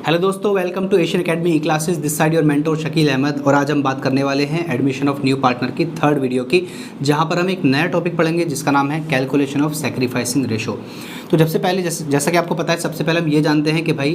Hello दोस्तों, welcome to Asian academy e classes. This side your mentor Shakeel Ahmed. और आज हम बात करने वाले हैं एडमिशन ऑफ न्यू पार्टनर की थर्ड वीडियो की, जहां पर हम एक नया टॉपिक पढ़ेंगे जिसका नाम है कैलकुलेशन ऑफ सैक्रिफाइसिंग रेशो। तो सबसे पहले जैसा कि आपको पता है, सबसे पहले हम ये जानते हैं कि भाई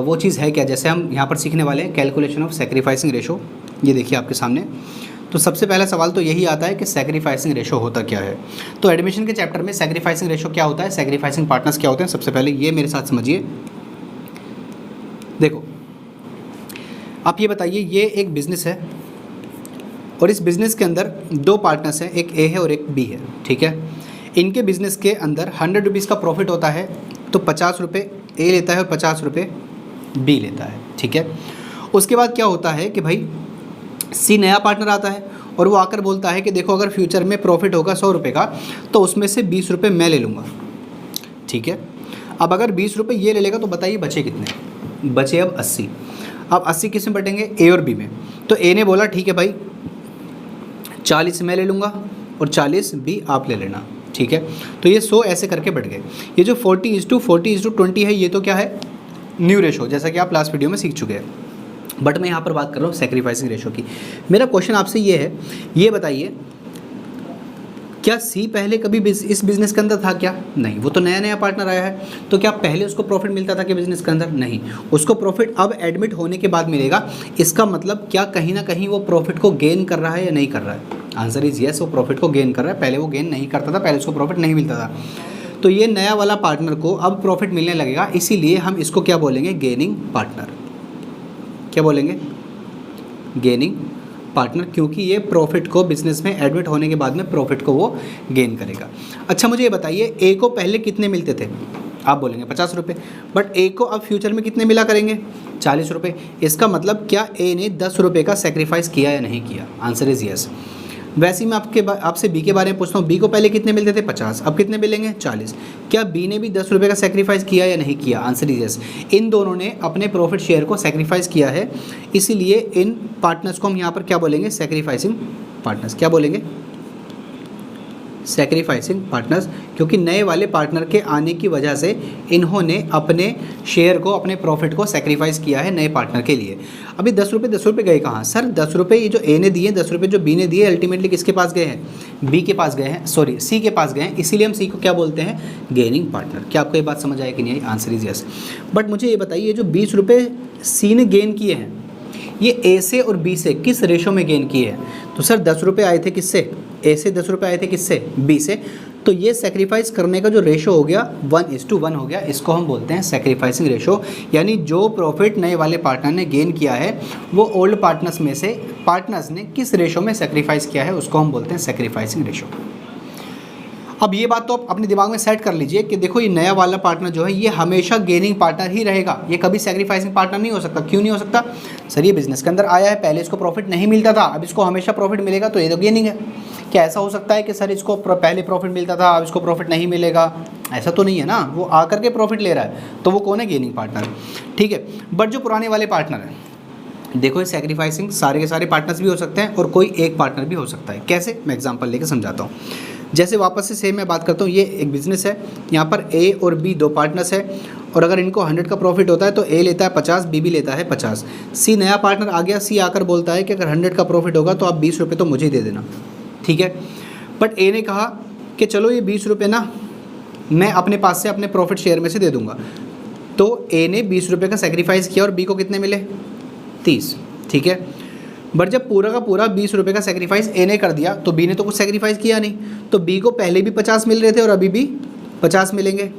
वो चीज़ है क्या। जैसे हम यहाँ पर सीखने वाले हैं कैलकुलेशन ऑफ सैक्रिफाइसिंग रेशो। ये देखिए आपके सामने। तो सबसे पहला सवाल तो यही आता है कि सैक्रिफाइसिंग रेशो होता क्या है। तो एडमिशन के चैप्टर में सैक्रिफाइसिंग रेशो क्या होता है, सैक्रिफाइसिंग पार्टनर्स क्या होते हैं, सबसे पहले ये मेरे साथ समझिए। देखो, आप ये बताइए, ये एक बिज़नेस है और इस बिज़नेस के अंदर दो पार्टनर्स हैं, एक ए है और एक बी है, ठीक है। इनके बिज़नेस के अंदर 100 रुपीज़ का प्रॉफिट होता है, तो 50 रुपये ए लेता है और 50 रुपये बी लेता है, ठीक है। उसके बाद क्या होता है कि भाई सी नया पार्टनर आता है और वो आकर बोलता है कि देखो, अगर फ्यूचर में प्रॉफिट होगा 100 रुपये का, तो उसमें से 20 रुपये मैं ले लूँगा, ठीक है। अब अगर 20 रुपये ये ले लेगा तो बताइए बचे कितने। बचे अब 80। अब 80 किस में बटेंगे, ए और बी में। तो ए ने बोला ठीक है भाई, 40 मैं ले लूँगा और 40 बी आप ले लेना, ठीक है। तो ये 100 ऐसे करके बढ़ गए। ये जो 40:40:20 है, ये तो क्या है, न्यू रेशो, जैसा कि आप लास्ट वीडियो में सीख चुके हैं। बट मैं यहाँ पर बात कर रहा हूँ सैक्रिफाइसिंग रेशो की। मेरा क्वेश्चन आपसे ये है, ये बताइए क्या सी पहले कभी इस बिज़नेस के अंदर था क्या? नहीं, वो तो नया नया पार्टनर आया है। तो क्या पहले उसको प्रॉफिट मिलता था कि बिज़नेस के अंदर? नहीं, उसको प्रॉफिट अब एडमिट होने के बाद मिलेगा। इसका मतलब क्या कहीं ना कहीं वो प्रॉफिट को गेन कर रहा है या नहीं कर रहा है? आंसर इज यस, वो प्रॉफिट को गेन कर रहा है। पहले वो गेन नहीं करता था, पहले उसको प्रॉफिट नहीं मिलता था। तो ये नया वाला पार्टनर को अब प्रॉफिट मिलने लगेगा, इसीलिए हम इसको क्या बोलेंगे, गेनिंग पार्टनर। क्या बोलेंगे, गेनिंग पार्टनर, क्योंकि ये प्रॉफिट को बिजनेस में एडमिट होने के बाद में प्रॉफिट को वो गेन करेगा। अच्छा, मुझे ये बताइए, ए को पहले कितने मिलते थे? आप बोलेंगे 50 रुपये, बट ए को अब फ्यूचर में कितने मिला करेंगे? 40 रुपये। इसका मतलब क्या ए ने 10 रुपये का सेक्रीफाइस किया या नहीं किया? Answer is yes. वैसे ही मैं आपसे बी के बारे में पूछता हूँ, बी को पहले कितने मिलते थे? 50, अब कितने मिलेंगे? 40। क्या बी ने भी 10 रुपये का सेक्रीफाइस किया या नहीं किया? Answer is yes. इन दोनों ने अपने प्रॉफिट शेयर को सेक्रीफाइस किया है, इसीलिए इन पार्टनर्स को हम यहाँ पर क्या बोलेंगे, सेक्रीफाइसिंग पार्टनर्स। क्या बोलेंगे, सैक्रिफाइसिंग पार्टनर्स, क्योंकि नए वाले पार्टनर के आने की वजह से इन्होंने अपने शेयर को, अपने प्रॉफिट को सैक्रिफाइस किया है नए पार्टनर के लिए। अभी 10 रुपये गए कहाँ सर? 10 रुपये ये जो ए ने दिए, 10 रुपये जो बी ने दिए, अल्टीमेटली किसके पास गए हैं? बी के पास गए हैं, सॉरी सी के पास गए हैं। इसीलिए हम सी को क्या बोलते हैं, गेनिंग पार्टनर। क्या आपको ये बात समझ आए कि नहीं आई? Answer is yes. बट मुझे ये बताइए, जो 20 रुपये सी ने गेन किए हैं, ये ए से और बी से किस रेशो में गेन किए हैं? तो सर 10 रुपये आए थे किससे? ए से। 10 रुपये आए थे किससे? बी से। तो ये सेक्रीफाइस करने का जो रेशो हो गया 1:1 हो गया, इसको हम बोलते हैं सेक्रीफाइसिंग रेशो। यानी जो प्रॉफिट नए वाले पार्टनर ने गेन किया है, वो ओल्ड पार्टनर्स में से पार्टनर्स ने किस रेशो में सेक्रीफाइस किया है, उसको हम बोलते हैं सेक्रीफाइसिंग रेशो। अब ये बात तो आप अपने दिमाग में सेट कर लीजिए कि देखो, ये नया वाला पार्टनर जो है, ये हमेशा गेनिंग पार्टनर ही रहेगा, ये कभी सैक्रिफाइसिंग पार्टनर नहीं हो सकता। क्यों नहीं हो सकता? सर ये बिजनेस के अंदर आया है, पहले इसको प्रॉफिट नहीं मिलता था, अब इसको हमेशा प्रॉफिट मिलेगा, तो ये तो गेनिंग है। क्या ऐसा हो सकता है कि सर इसको पहले प्रॉफिट मिलता था, अब इसको प्रॉफिट नहीं मिलेगा? ऐसा तो नहीं है ना, वो आकर के प्रॉफिट ले रहा है, तो वो कौन है, गेनिंग पार्टनर, ठीक है। बट जो पुराने वाले पार्टनर हैं, देखो, ये सैक्रिफाइसिंग सारे के सारे पार्टनर्स भी हो सकते हैं और कोई एक पार्टनर भी हो सकता है। कैसे, मैं एग्जांपल लेके समझाता हूँ। जैसे वापस से सेम मैं बात करता हूँ, ये एक बिज़नेस है, यहाँ पर ए और बी दो पार्टनर्स है, और अगर इनको 100 का प्रॉफिट होता है तो ए लेता है 50, बी भी लेता है 50। सी नया पार्टनर आ गया, सी आकर बोलता है कि अगर 100 का प्रॉफिट होगा तो आप 20 रुपये तो मुझे ही दे देना, ठीक है। बट ए ने कहा कि चलो ये 20 रुपये ना मैं अपने पास से, अपने प्रॉफिट शेयर में से दे दूँगा। तो ए ने 20 रुपये का सेक्रीफाइस किया और बी को कितने मिले? 30, ठीक है। बट जब पूरा का पूरा 20 रुपये का सेक्रीफाइस ए ने कर दिया, तो बी ने तो कुछ सेक्रीफाइस किया नहीं, तो बी को पहले भी 50 मिल रहे थे और अभी भी 50 मिलेंगे,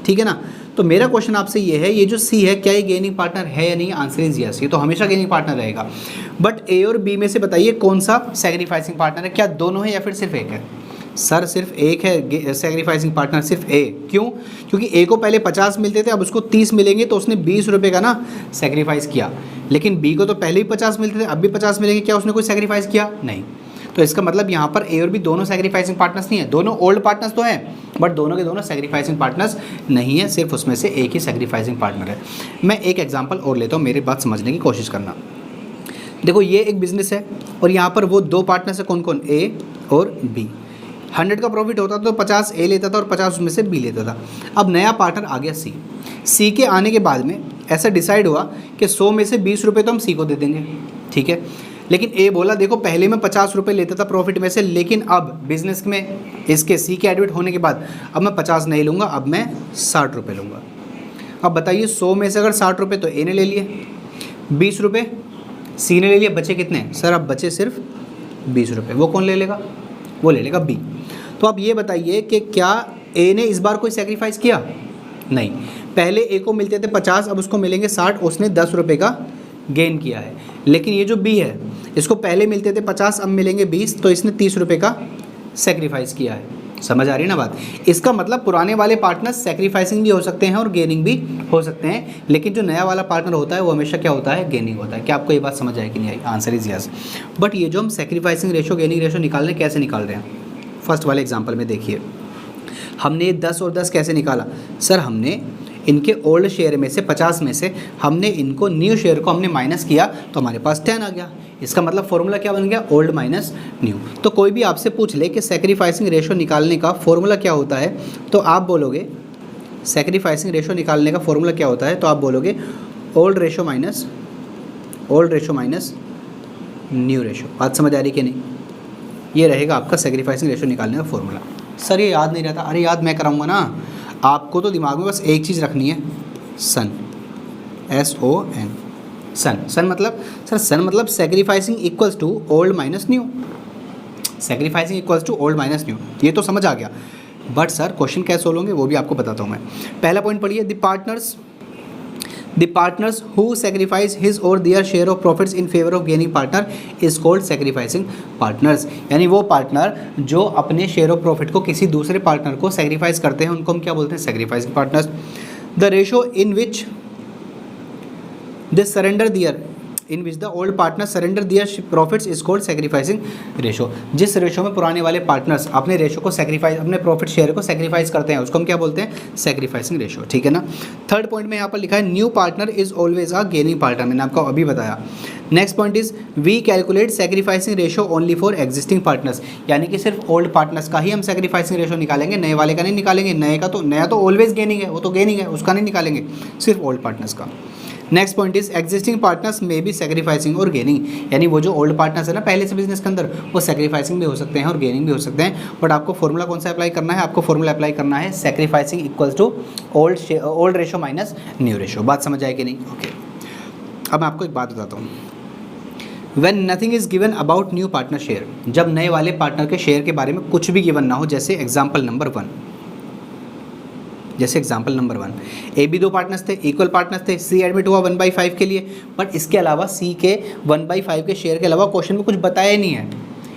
ठीक है ना। तो मेरा क्वेश्चन आपसे ये है, ये जो सी है, क्या ये गेनिंग पार्टनर है या नहीं? आंसर इज यस, ये तो हमेशा गेनिंग पार्टनर रहेगा। बट ए और बी में से बताइए कौन सा सेक्रीफाइसिंग पार्टनर है? क्या दोनों है या फिर सिर्फ एक है? सर सिर्फ एक है सेक्रीफाइसिंग पार्टनर, सिर्फ ए। क्यों? क्योंकि ए को पहले 50 मिलते थे, अब उसको 30 मिलेंगे, तो उसने 20 रुपये का ना सेक्रीफाइस किया। लेकिन बी को तो पहले ही 50 मिलते थे, अब भी 50 मिलेंगे, क्या उसने कोई सेक्रीफाइस किया? नहीं। तो इसका मतलब यहाँ पर ए और बी दोनों सेक्रीफाइसिंग पार्टनर्स नहीं है, दोनों ओल्ड पार्टनर्स तो हैं, बट दोनों के दोनों सेक्रीफाइसिंग पार्टनर्स नहीं है, सिर्फ उसमें से एक ही सेक्रीफाइसिंग पार्टनर है। मैं एक एग्जाम्पल और लेता हूँ, मेरी बात समझने की कोशिश करना। देखो, ये एक बिजनेस है और यहाँ पर वो दो पार्टनर्स है, कौन कौन? ए और बी। 100 का प्रॉफिट होता तो 50 ए लेता था और 50 उसमें से बी लेता था। अब नया पार्टनर आ गया सी। सी के आने के बाद में ऐसा डिसाइड हुआ कि 100 में से 20 रुपये तो हम सी को दे देंगे, ठीक है। लेकिन ए बोला देखो पहले मैं 50 रुपये लेता था प्रॉफिट में से, लेकिन अब बिजनेस में इसके सी के एडमिट होने के बाद अब मैं 50 नहीं लूँगा, अब मैं 60 रुपये लूँगा। अब बताइए 100 में से अगर 60 रुपये तो ए ने ले लिए, 20 रुपये सी ने ले लिए, बचे कितने सर? अब बचे सिर्फ 20 रुपये। वो कौन ले लेगा? वो ले लेगा बी। तो आप ये बताइए कि क्या ए ने इस बार कोई सेक्रीफाइस किया? नहीं। पहले ए को मिलते थे 50, अब उसको मिलेंगे 60, उसने 10 रुपये का गेन किया है। लेकिन ये जो बी है इसको पहले मिलते थे 50, अब मिलेंगे 20, तो इसने 30 रुपये का सेक्रीफाइस किया है। समझ आ रही है ना बात? इसका मतलब पुराने वाले पार्टनर्स सेक्रीफाइसिंग भी हो सकते हैं और गेनिंग भी हो सकते हैं, लेकिन जो नया वाला पार्टनर होता है वो हमेशा क्या होता है? गेनिंग होता है। क्या आपको ये बात समझ आए कि नहीं आई? Answer is yes. बट ये जो हम सेक्रीफाइसिंग रेशो गेनिंग रेशो निकाल रहे हैं, कैसे निकाल रहे हैं? फर्स्ट वाले एग्जाम्पल में देखिए, हमने 10 और 10 कैसे निकाला? सर हमने इनके ओल्ड शेयर में से 50 में से हमने इनको न्यू शेयर को हमने माइनस किया तो हमारे पास 10 आ गया। इसका मतलब फॉर्मूला क्या बन गया? Old minus new. तो कोई भी आपसे पूछ ले कि सेक्रीफाइसिंग रेशो निकालने का फॉर्मूला क्या होता है, तो आप बोलोगे सेक्रीफाइसिंग रेशो निकालने का फॉर्मूला क्या होता है, तो आप बोलोगे old ratio minus new ratio. बात समझ आ रही कि नहीं? ये रहेगा आपका सेक्रीफाइसिंग रेशो निकालने का फॉर्मूला। सर ये याद नहीं रहता। अरे याद मैं कराऊंगा ना, आपको तो दिमाग में बस एक चीज़ रखनी है, सन, SON, सन मतलब सर, सन मतलब sacrificing equals to old minus new, sacrificing equals to old minus new, ये तो समझ आ गया। बट सर क्वेश्चन कैसे सोल्व होंगे वो भी आपको बताता हूँ मैं। पहला पॉइंट पढ़िए, the partners who sacrifice his or their share of profits in favour of gaining partner is called sacrificing partners. यानी वो पार्टनर जो अपने शेयर ऑफ प्रॉफिट को किसी दूसरे पार्टनर को सेक्रीफाइस करते हैं उनको हम क्या बोलते हैं? Sacrificing partners. The ratio in which the old partner surrender their profits is called sacrificing ratio. जिस रेशो में पुराने वाले पार्टनर्स अपने रेशो को सेक्रीफाइस, अपने प्रॉफिट शेयर को सेक्रीफाइस करते हैं, उसको हम क्या बोलते हैं? सेक्रीफाइसिंग रेशो, ठीक है ना। थर्ड पॉइंट में यहाँ पर लिखा है new partner is always a gaining partner, मैंने आपको अभी बताया। Next point is we calculate sacrificing ratio only for existing partners, यानी कि सिर्फ ओल्ड पार्टनर्स का ही हम सेक्रीफाइसिंग रेशो निकालेंगे, नए वाले का नहीं निकालेंगे। नया तो ऑलवेज गेनिंग है, वो तो गेनिंग है, उसका नहीं निकालेंगे, सिर्फ ओल्ड पार्टनर्स का। Next point is existing partners में भी सेक्रीफाइसिंग और गेनिंग, यानी वो जो ओल्ड पार्टनर्स है ना पहले से बिजनेस के अंदर, वो सेक्रीफाइसिंग भी हो सकते हैं और गेनिंग भी हो सकते हैं। बट आपको फॉर्मूला कौन सा अप्लाई करना है? आपको फॉर्मूला अप्लाई करना है sacrificing equals to old ratio minus new ratio. बात समझ आए कि नहीं? ओके। अब मैं आपको एक बात बताता हूँ, When nothing is given about new partner share, जब नए वाले पार्टनर के शेयर के बारे में कुछ भी गिवन ना हो, जैसे example number 1, A B 2 partners थे, इक्वल पार्टनर्स थे, सी एडमिट हुआ 1/5 के लिए, बट इसके अलावा सी के 1/5 के शेयर के अलावा क्वेश्चन में कुछ बताया ही नहीं है।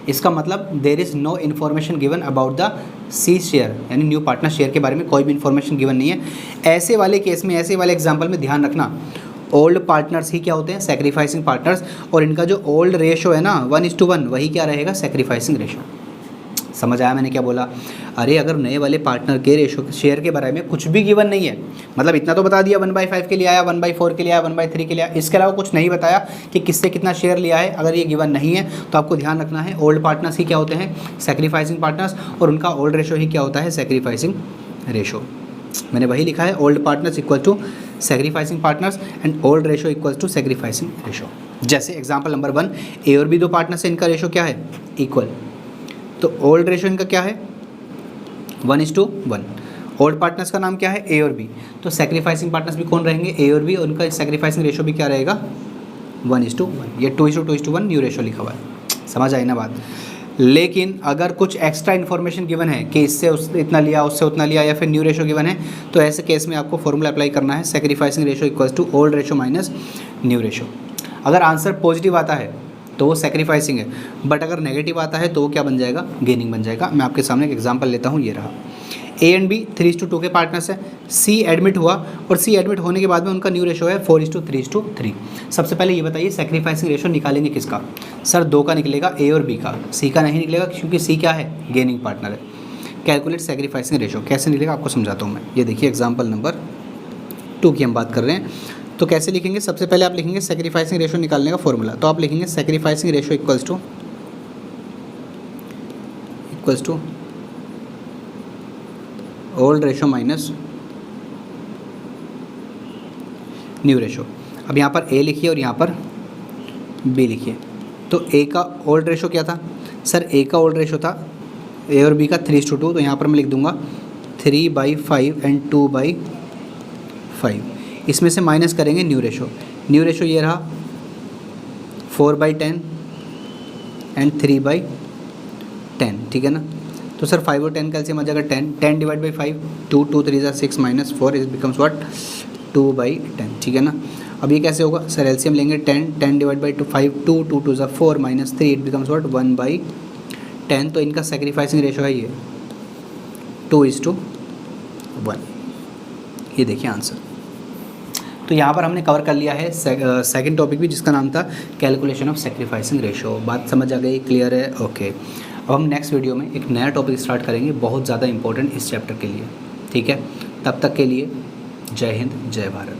इसका मतलब there is no information given about the C share, यानी न्यू पार्टनर शेयर के बारे में कोई भी इन्फॉर्मेशन गिवन नहीं है। ऐसे वाले केस में, ऐसे वाले एग्जाम्पल में ध्यान रखना, ओल्ड पार्टनर्स ही क्या होते हैं? सेक्रीफाइसिंग पार्टनर्स, और इनका जो ओल्ड रेशो है ना 1:1, वही क्या रहेगा? Sacrificing ratio. समझ आया मैंने क्या बोला? अरे अगर नए वाले पार्टनर के रेशो शेयर के बारे में कुछ भी गिवन नहीं है, मतलब इतना तो बता दिया 1/5 के लिए आया, 1/4 के लिए आया, 1/3 के लिए आया, इसके अलावा कुछ नहीं बताया कि किससे कितना शेयर लिया है। अगर ये गिवन नहीं है तो आपको ध्यान रखना है ओल्ड पार्टनर्स ही क्या होते हैं? सेक्रीफाइसिंग पार्टनर्स, और उनका ओल्ड रेशो ही क्या होता है? Sacrificing ratio. मैंने वही लिखा है, old partners equal to sacrificing partners and old ratio equal to sacrificing ratio. जैसे एग्जाम्पल नंबर 1, ए और बी 2 पार्टनर्स है, इनका रेशो क्या है? इक्वल, तो ओल्ड रेशो इनका क्या है? 1:1। ओल्ड पार्टनर्स का नाम क्या है? ए और बी, तो सेक्रीफाइसिंग पार्टनर्स भी कौन रहेंगे? ए और बी, और उनका सेक्रीफाइसिंग रेशो भी क्या रहेगा? 1:1। ये 2:2:1 न्यू रेशो लिखा हुआ है। समझ आई ना बात? लेकिन अगर कुछ एक्स्ट्रा इन्फॉर्मेशन गिवन है कि इससे इतना लिया, उससे उतना लिया, या फिर न्यू रेशो गिवन है, तो ऐसे केस में आपको फॉर्मूला अप्लाई करना है sacrificing ratio equals to old ratio minus new ratio. अगर आंसर पॉजिटिव आता है तो वो सेक्रीफाइसिंग है, बट अगर नेगेटिव आता है तो वो क्या बन जाएगा? गेनिंग बन जाएगा। मैं आपके सामने एक एग्जांपल लेता हूँ, ये रहा। ए एंड बी 3:2 के पार्टनर्स है, सी एडमिट हुआ, और सी एडमिट होने के बाद में उनका न्यू रेशो है 4:3:3। सबसे पहले ये बताइए सेक्रीफाइसिंग रेशो निकालेंगे किसका? सर 2 का निकलेगा, ए और बी का, सी का नहीं निकलेगा क्योंकि सी क्या है? गेनिंग पार्टनर है। कैलकुलेट सेक्रीफाइसिंग रेशो कैसे निकलेगा आपको समझाता हूँ मैं। ये देखिए एग्जाम्पल नंबर 2 की हम बात कर रहे हैं, तो कैसे लिखेंगे? सबसे पहले आप लिखेंगे सेक्रीफाइसिंग रेशो निकालने का फॉर्मूला, तो आप लिखेंगे sacrificing ratio equals to old ratio minus new ratio. अब यहाँ पर ए लिखिए और यहाँ पर बी लिखिए। तो ए का ओल्ड रेशो क्या था सर? ए का ओल्ड रेशो था ए और बी का 3:2, तो यहाँ पर मैं लिख दूंगा 3/5 एंड 2/5। इसमें से माइनस करेंगे न्यू रेशो। न्यू रेशो ये रहा 4/10 एंड 3/10, ठीक है ना। तो सर 5 और 10 का एलसीएम आ जाएगा 10, 10 divide by 5, 2 2 3 6 minus 4 is becomes what 2/10, ठीक है ना। अब ये कैसे होगा सर? एलसीएम लेंगे 10, 10 divide by 5, 2 2 2 4 minus 3 it becomes what 1/10। तो इनका सेक्रीफाइसिंग रेशो है ये 2:1। ये देखिए आंसर। तो यहाँ पर हमने कवर कर लिया है सेकंड टॉपिक भी, जिसका नाम था कैलकुलेशन ऑफ सेक्रीफाइसिंग रेशो। बात समझ आ गई? क्लियर है? ओके। अब हम नेक्स्ट वीडियो में एक नया टॉपिक स्टार्ट करेंगे, बहुत ज़्यादा इंपॉर्टेंट इस चैप्टर के लिए, ठीक है। तब तक के लिए जय हिंद, जय भारत।